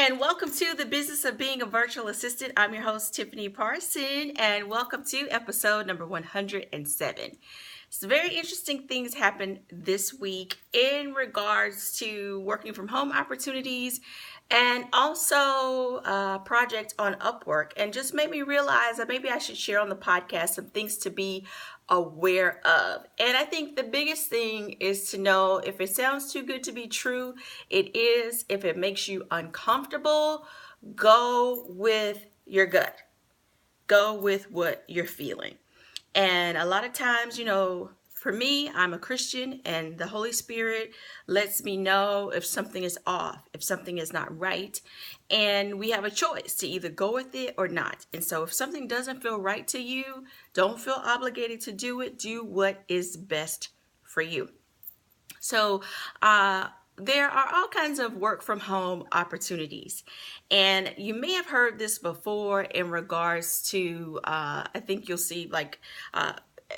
and welcome to the Business of Being a Virtual Assistant. I'm your host, Tiffany Parson, and welcome to episode number 107. So very interesting things happened this week in regards to working from home opportunities and also a project on Upwork, and just made me realize that maybe I should share on the podcast some things to be aware of. And I think the biggest thing is to know if it sounds too good to be true, it is. If it makes you uncomfortable, go with your gut. Go with what you're feeling. And a lot of times, for me, I'm a Christian, and the Holy Spirit lets me know if something is off, if something is not right. And we have a choice to either go with it or not. And so if something doesn't feel right to you, don't feel obligated to do it. Do what is best for you. So, there are all kinds of work from home opportunities. And you may have heard this before in regards to, I think you'll see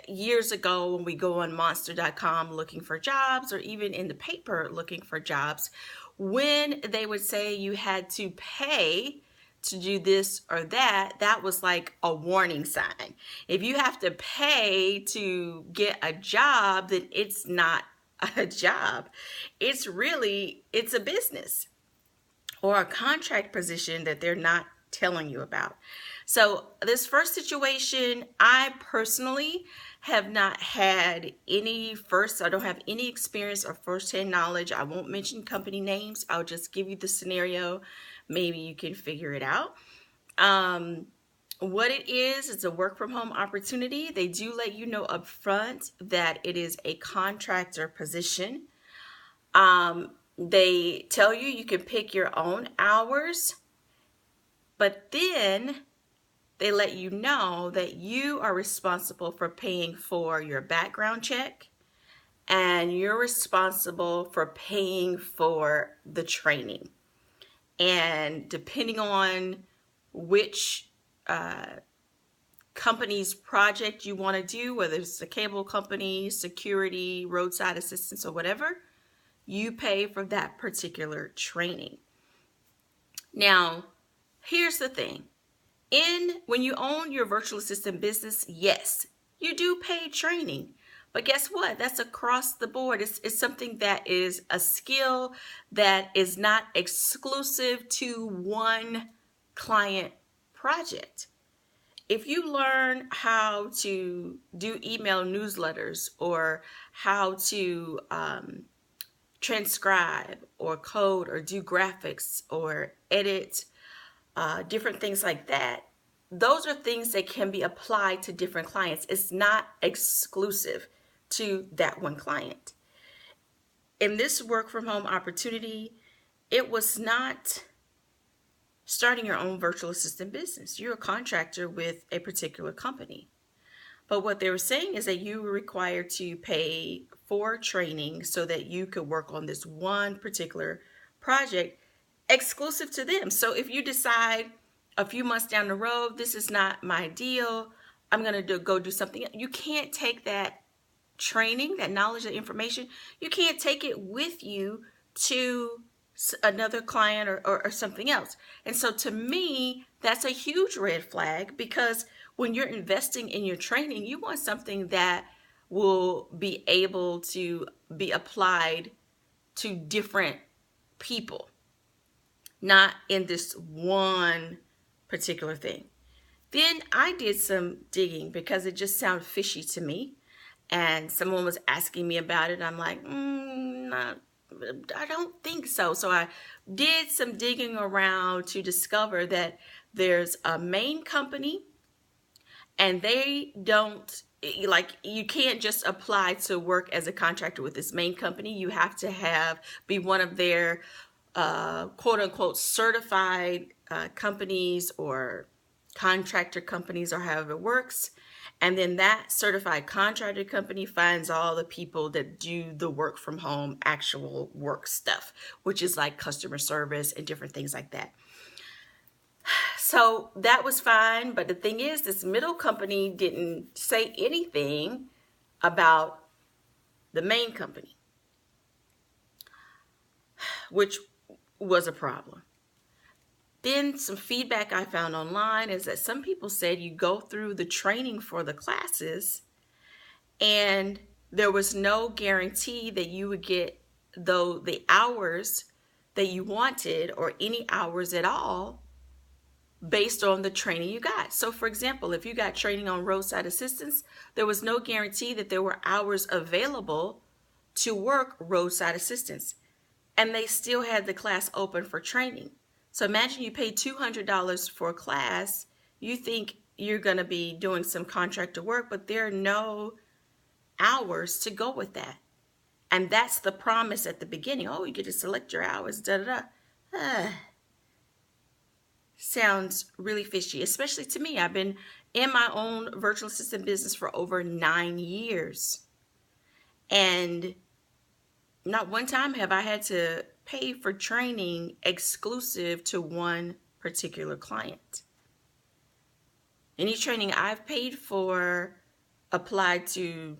years ago when we go on monster.com looking for jobs, or even in the paper looking for jobs, when they would say you had to pay to do this or that, that was like a warning sign. If you have to pay to get a job, then it's not a job. It's a business or a contract position that they're not telling you about. So this first situation, I personally have not had I don't have any experience or firsthand knowledge. I won't mention company names. I'll just give you the scenario. Maybe you can figure it out. What it is, it's a work from home opportunity. They do let you know up front that it is a contractor position. They tell you you can pick your own hours, but then they let you know that you are responsible for paying for your background check, and you're responsible for paying for the training. And depending on which company's project you want to do, whether it's a cable company, security, roadside assistance, or whatever, you pay for that particular training. Now, here's the thing. When you own your virtual assistant business, yes, you do pay training. But guess what? That's across the board. It's something that is a skill that is not exclusive to one client project. If you learn how to do email newsletters, or how to transcribe or code or do graphics or edit, different things like that, those are things that can be applied to different clients. It's not exclusive to that one client. In this work from home opportunity, it was not starting your own virtual assistant business. You're a contractor with a particular company. But what they were saying is that you were required to pay for training so that you could work on this one particular project exclusive to them. So if you decide a few months down the road, this is not my deal, I'm going to go do something else, you can't take that training, that knowledge, that information, you can't take it with you to another client or something else. And so to me, that's a huge red flag, because when you're investing in your training, you want something that will be able to be applied to different people, not in this one particular thing. Then I did some digging because it just sounded fishy to me. And someone was asking me about it. I'm like, I don't think so. So I did some digging around to discover that there's a main company, and they don't, you can't just apply to work as a contractor with this main company. You have to be one of their quote unquote certified companies or contractor companies, or however it works. And then that certified contractor company finds all the people that do the work from home, actual work stuff, which is like customer service and different things like that. So that was fine. But the thing is, this middle company didn't say anything about the main company, which was a problem. Then some feedback I found online is that some people said you go through the training for the classes and there was no guarantee that you would get the hours that you wanted or any hours at all based on the training you got. So for example, if you got training on roadside assistance, there was no guarantee that there were hours available to work roadside assistance. And they still had the class open for training. So imagine you pay $200 for a class. You think you're going to be doing some contractor work, but there are no hours to go with that. And that's the promise at the beginning. Oh, you get to select your hours, Sounds really fishy, especially to me. I've been in my own virtual assistant business for over 9 years. And not one time have I had to pay for training exclusive to one particular client. Any training I've paid for applied to,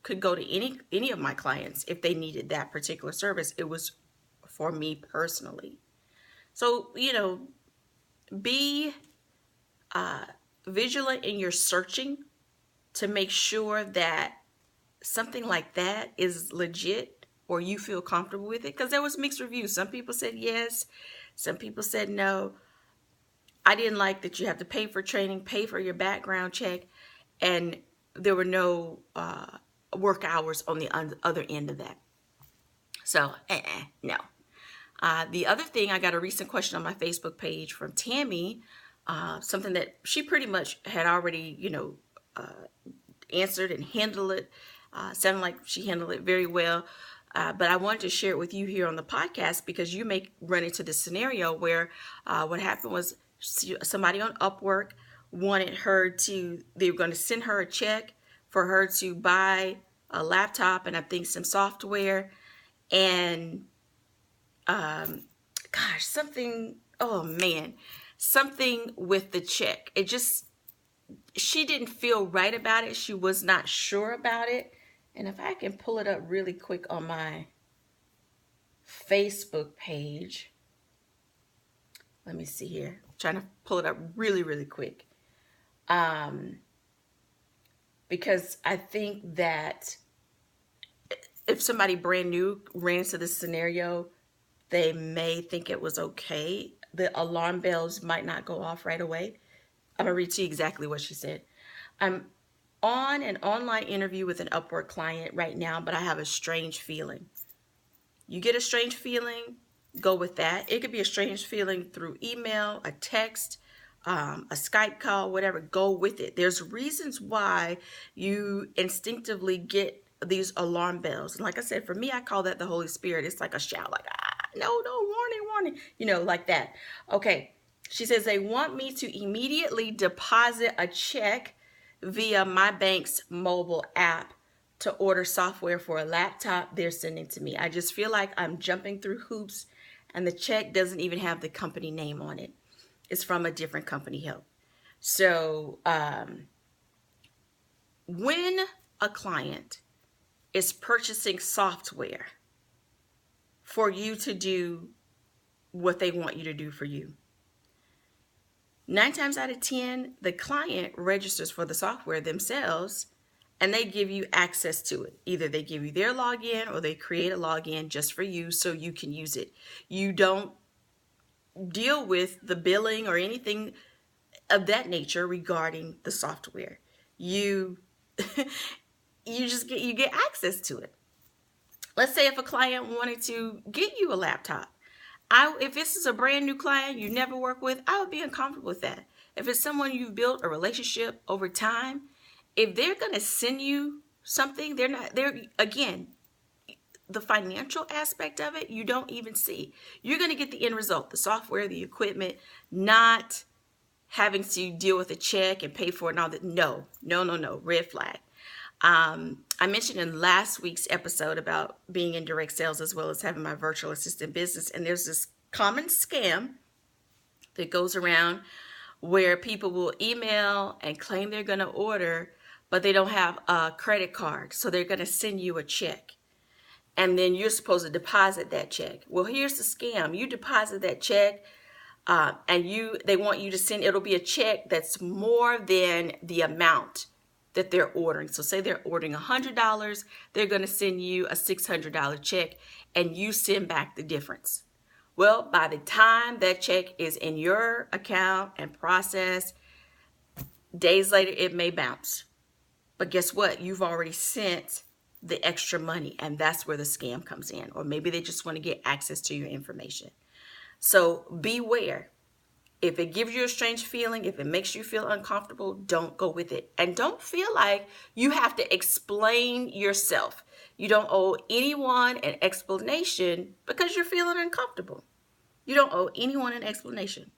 could go to any of my clients if they needed that particular service. It was for me personally. So, be vigilant in your searching to make sure that something like that is legit or you feel comfortable with it, because there was mixed reviews. Some people said yes, some people said no. I didn't like that you have to pay for training, pay for your background check, and there were no work hours on the other end of that. So, no. The other thing, I got a recent question on my Facebook page from Tammy, something that she pretty much had already, answered and handled it. Sounded like she handled it very well. But I wanted to share it with you here on the podcast because you may run into this scenario where what happened was somebody on Upwork wanted they were going to send her a check for her to buy a laptop and I think some software and something with the check. She didn't feel right about it. She was not sure about it. And if I can pull it up really quick on my Facebook page, let me see here. I'm trying to pull it up really, really quick. Because I think that if somebody brand new ran into this scenario, they may think it was okay. The alarm bells might not go off right away. I'm going to read to you exactly what she said. I'm on an online interview with an Upwork client right now, but I have a strange feeling. You get a strange feeling, go with that. It could be a strange feeling through email, a text, a Skype call, whatever. Go with it. There's reasons why you instinctively get these alarm bells. And like I said, for me, I call that the Holy Spirit. It's like a shout, like, no, warning, like that. Okay. She says they want me to immediately deposit a check via my bank's mobile app to order software for a laptop they're sending to me. I just feel like I'm jumping through hoops and the check doesn't even have the company name on it. It's from a different company help. So when a client is purchasing software for you to do what they want you to do for you, 9 times out of 10, the client registers for the software themselves and they give you access to it. Either they give you their login or they create a login just for you so you can use it. You don't deal with the billing or anything of that nature regarding the software. You get access to it. Let's say if a client wanted to get you a laptop. If this is a brand new client you never work with, I would be uncomfortable with that. If it's someone you've built a relationship over time, if they're going to send you something, again, the financial aspect of it, you don't even see. You're going to get the end result, the software, the equipment, not having to deal with a check and pay for it and all that. No, red flag. I mentioned in last week's episode about being in direct sales as well as having my virtual assistant business. And there's this common scam that goes around where people will email and claim they're going to order, but they don't have a credit card. So they're going to send you a check. And then you're supposed to deposit that check. Well, here's the scam. You deposit that check. and they want you to send, it'll be a check that's more than the amount that they're ordering. So say they're ordering $100, they're going to send you a $600 check, and you send back the difference. Well, by the time that check is in your account and processed, days later it may bounce. But guess what? You've already sent the extra money, and that's where the scam comes in. Or maybe they just want to get access to your information. So beware. If it gives you a strange feeling, if it makes you feel uncomfortable, don't go with it. And don't feel like you have to explain yourself. You don't owe anyone an explanation because you're feeling uncomfortable. You don't owe anyone an explanation.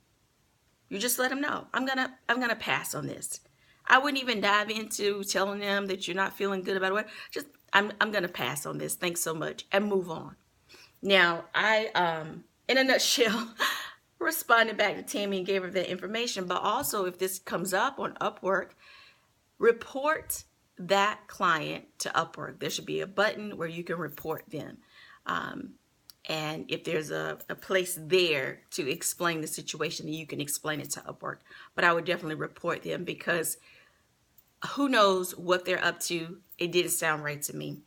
You just let them know, I'm gonna pass on this. I wouldn't even dive into telling them that you're not feeling good about it. Just I'm gonna pass on this. Thanks so much, and move on. Now, I in a nutshell, responded back to Tammy and gave her that information. But also, if this comes up on Upwork, report that client to Upwork. There should be a button where you can report them. And if there's a place there to explain the situation, then you can explain it to Upwork. But I would definitely report them, because who knows what they're up to. It didn't sound right to me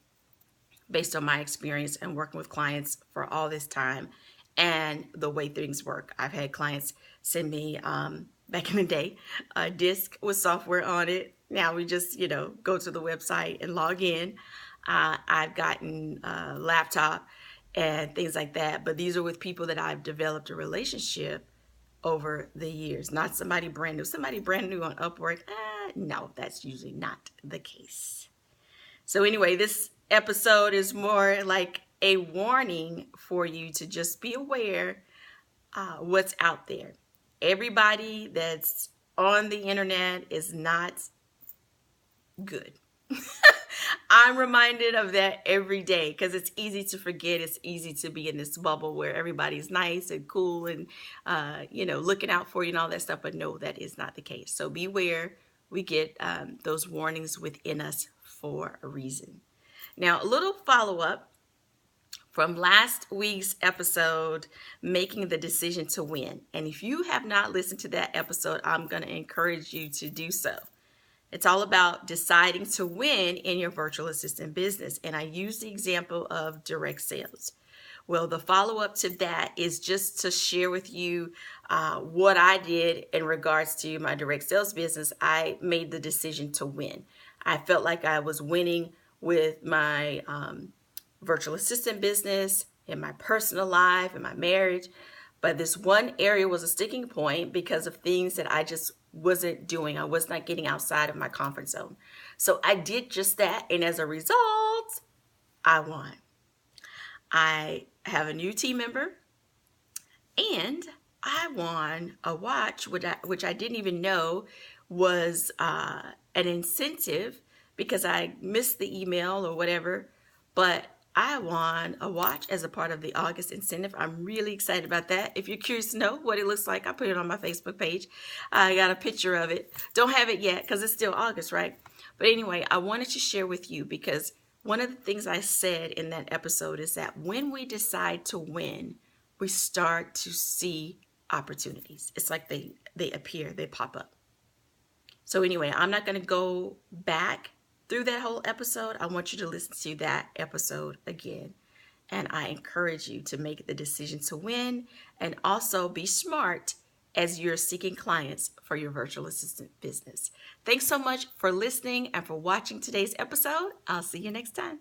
based on my experience and working with clients for all this time and the way things work. I've had clients send me, back in the day, a disc with software on it. Now we just, go to the website and log in. I've gotten a laptop and things like that. But these are with people that I've developed a relationship over the years, not somebody brand new. Somebody brand new on Upwork, no, that's usually not the case. So anyway, this episode is more like a warning for you to just be aware what's out there. Everybody that's on the internet is not good. I'm reminded of that every day, because it's easy to forget. It's easy to be in this bubble where everybody's nice and cool and, looking out for you and all that stuff. But no, that is not the case. So beware. We get those warnings within us for a reason. Now, a little follow-up from last week's episode, Making the Decision to Win. And if you have not listened to that episode, I'm going to encourage you to do so. It's all about deciding to win in your virtual assistant business. And I use the example of direct sales. Well, the follow-up to that is just to share with you what I did in regards to my direct sales business. I made the decision to win. I felt like I was winning with my virtual assistant business, in my personal life, in my marriage. But this one area was a sticking point because of things that I just wasn't doing. I was not getting outside of my comfort zone. So I did just that. And as a result, I won. I have a new team member, and I won a watch, which I didn't even know was an incentive, because I missed the email or whatever. But I won a watch as a part of the August incentive. I'm really excited about that. If you're curious to know what it looks like, I put it on my Facebook page. I got a picture of it. Don't have it yet because it's still August, right? But anyway, I wanted to share with you, because one of the things I said in that episode is that when we decide to win, we start to see opportunities. It's like they appear, they pop up. So anyway, I'm not going to go back through that whole episode. I want you to listen to that episode again. And I encourage you to make the decision to win, and also be smart as you're seeking clients for your virtual assistant business. Thanks so much for listening and for watching today's episode. I'll see you next time.